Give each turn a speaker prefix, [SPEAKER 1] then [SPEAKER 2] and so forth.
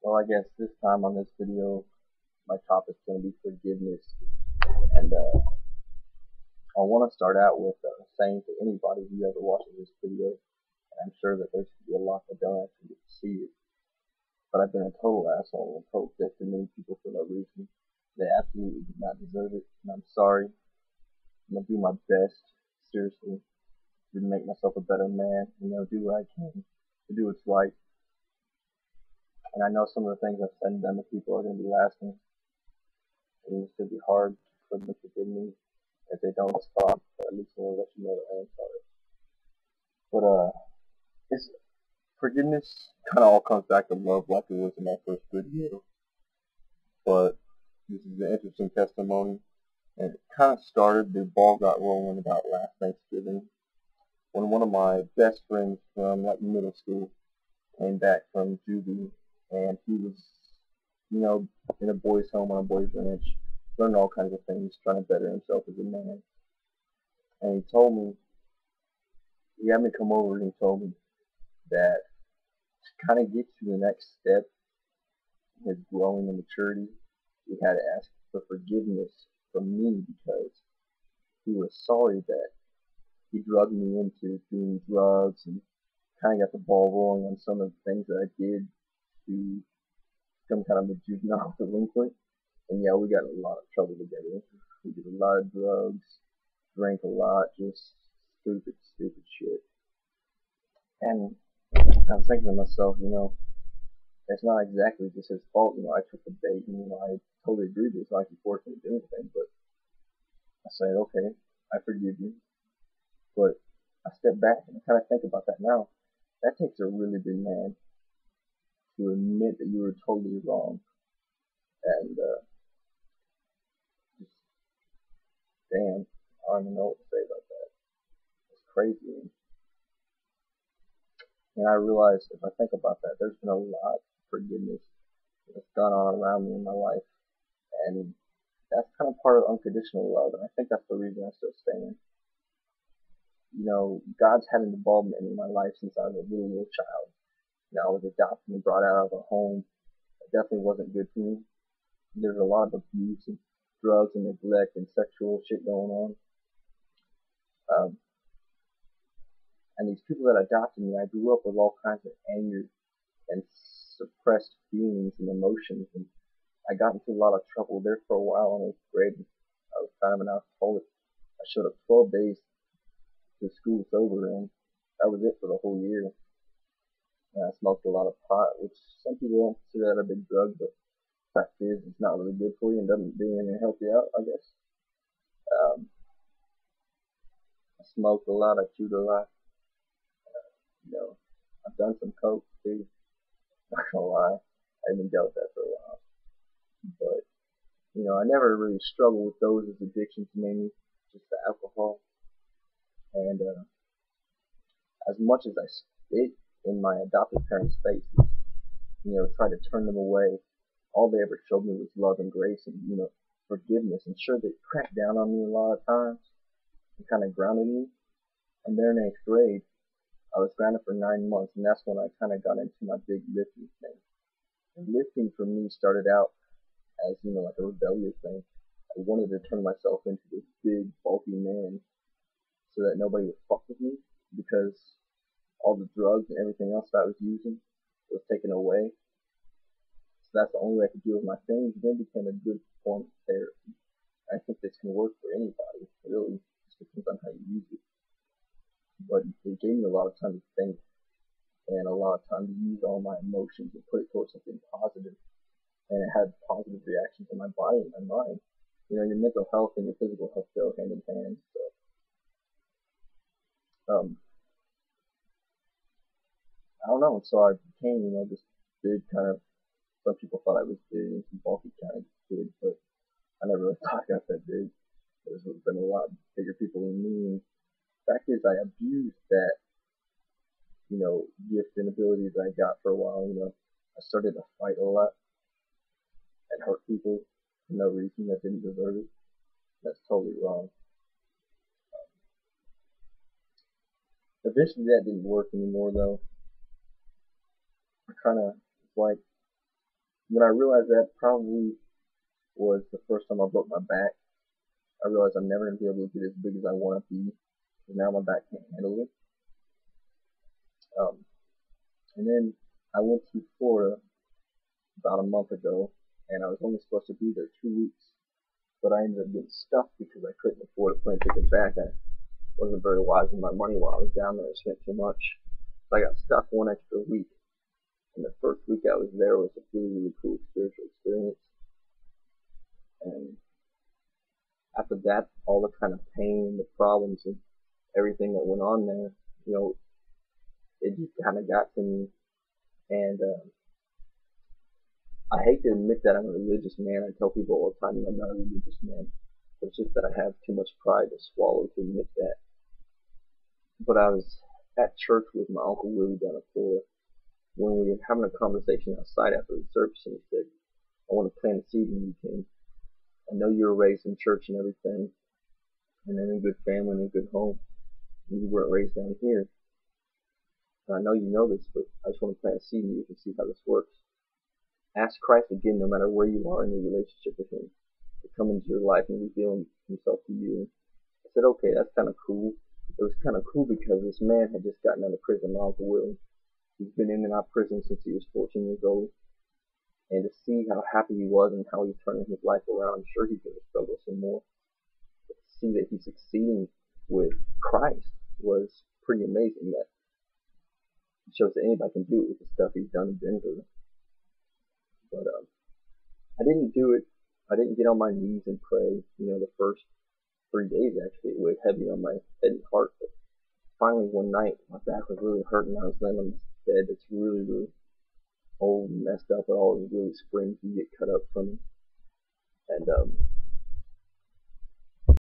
[SPEAKER 1] Well, I guess this time on this video, my topic's going to be forgiveness. And I want to start out with saying to anybody who ever watches this video, and I'm sure that there's going to be a lot that don't actually get to see it, but I've been a total asshole and total dick to many people for no reason. They absolutely did not deserve it, and I'm sorry. I'm going to do my best, seriously, to make myself a better man, do what I can to do what's right. And I know some of the things I've said and done to people are going to be lasting. It's going to be hard for them to forgive me if they don't respond. But at least I want to let you know that I am sorry. But it's forgiveness kind of all comes back to love, like it was in my first video. But this is an interesting testimony, and it kind of started. The ball got rolling about last Thanksgiving when one of my best friends from like middle school came back from juvie, and he was, in a boys' home on a boys' ranch, learning all kinds of things, trying to better himself as a man. And he told me, he had me come over and he told me that to kind of get to the next step in his growing and maturity, he had to ask for forgiveness from me because he was sorry that he drugged me into doing drugs and kind of got the ball rolling on some of the things that I did to become kind of a juvenile delinquent. And yeah, we got in a lot of trouble together. We did a lot of drugs, drank a lot, just stupid shit. And I was thinking to myself, it's not exactly just his fault. I took the bait, and I totally agree with it. It's not like he forced me to do anything, but I said, okay, I forgive you. But I step back and I kind of think about that now. That takes a really big man to admit that you were totally wrong. And just, damn, I don't even know what to say about that. It's crazy. And I realize if I think about that, there's been a lot of forgiveness that's gone on around me in my life. And that's kind of part of unconditional love. And I think that's the reason I still stand. God's had an involvement in my life since I was a little child. I was adopted and brought out of a home that definitely wasn't good for me. There's a lot of abuse and drugs and neglect and sexual shit going on. And these people that adopted me, I grew up with all kinds of anger and suppressed feelings and emotions. And I got into a lot of trouble there for a while in 8th grade. I was kind of an alcoholic. I showed up 12 days to school sober, and that was it for the whole year. And I smoked a lot of pot, which some people don't consider that a big drug, but the fact is it's not really good for you and doesn't do anything to help you out, I guess. I smoked a lot, I chewed a lot. I've done some coke too, not gonna lie. I haven't dealt with that for a while. But, I never really struggled with those as addictions, mainly just the alcohol. And as much as I spit in my adopted parents' faces, try to turn them away, all they ever showed me was love and grace and, forgiveness. And sure, they cracked down on me a lot of times and kind of grounded me. And then in 8th grade, I was grounded for 9 months, and that's when I kind of got into my big lifting thing. And lifting for me started out as, like a rebellious thing. I wanted to turn myself into this big, bulky man so that nobody would fuck with me because all the drugs and everything else that I was using was taken away. So that's the only way I could deal with my things. And then it became a good form of therapy. I think this can work for anybody. It really just depends on how you use it. But it gave me a lot of time to think and a lot of time to use all my emotions and put it towards something positive. And it had positive reactions in my body and my mind. Your mental health and your physical health go hand in hand. So, I don't know. So I became, this big kind of, some people thought I was big and some bulky kind of kid, but I never really thought I got that big. There's been a lot bigger people than me. And the fact is, I abused that, gift and ability that I got for a while. I started to fight a lot and hurt people for no reason that didn't deserve it. That's totally wrong. Eventually, that didn't work anymore, though. I kind of like When I realized that probably was the first time I broke my back, I realized I'm never going to be able to get as big as I want to be. Because now my back can't handle it. Um, and then I went to Florida about a month ago, and I was only supposed to be there 2 weeks, but I ended up getting stuck because I couldn't afford a plane ticket back. I wasn't very wise with my money while I was down there. I spent too much. So I got stuck one extra week. And the first week I was there was a really, really cool spiritual experience. And after that, all the kind of pain, the problems, and everything that went on there, you know, it just kind of got to me. And I hate to admit that I'm a religious man. I tell people all the time that I'm not a religious man. It's just that I have too much pride to swallow to admit that. But I was at church with my Uncle Willie down in Florida when we were having a conversation outside after the service, and he said, I want to plant a seed in you, King. I know you were raised in church and everything, and in a good family and a good home, and you weren't raised down here. And I know you know this, but I just want to plant a seed in you and see how this works. Ask Christ again, no matter where you are in your relationship with Him, to come into your life and reveal Himself to you. And I said, okay, that's kind of cool. It was kind of cool because this man had just gotten out of prison, my Uncle Willie. He's been in and out of prison since he was 14 years old. And to see how happy he was and how he's turning his life around, I'm sure he's going to struggle some more. But to see that he's succeeding with Christ was pretty amazing. That shows that anybody can do it with the stuff he's done and been through. But I didn't do it. I didn't get on my knees and pray. The first 3 days actually it weighed heavy on my head and heart. But finally one night my back was really hurting. I was laying on this bed that's really, really old and messed up, and all the really springs you get cut up from it.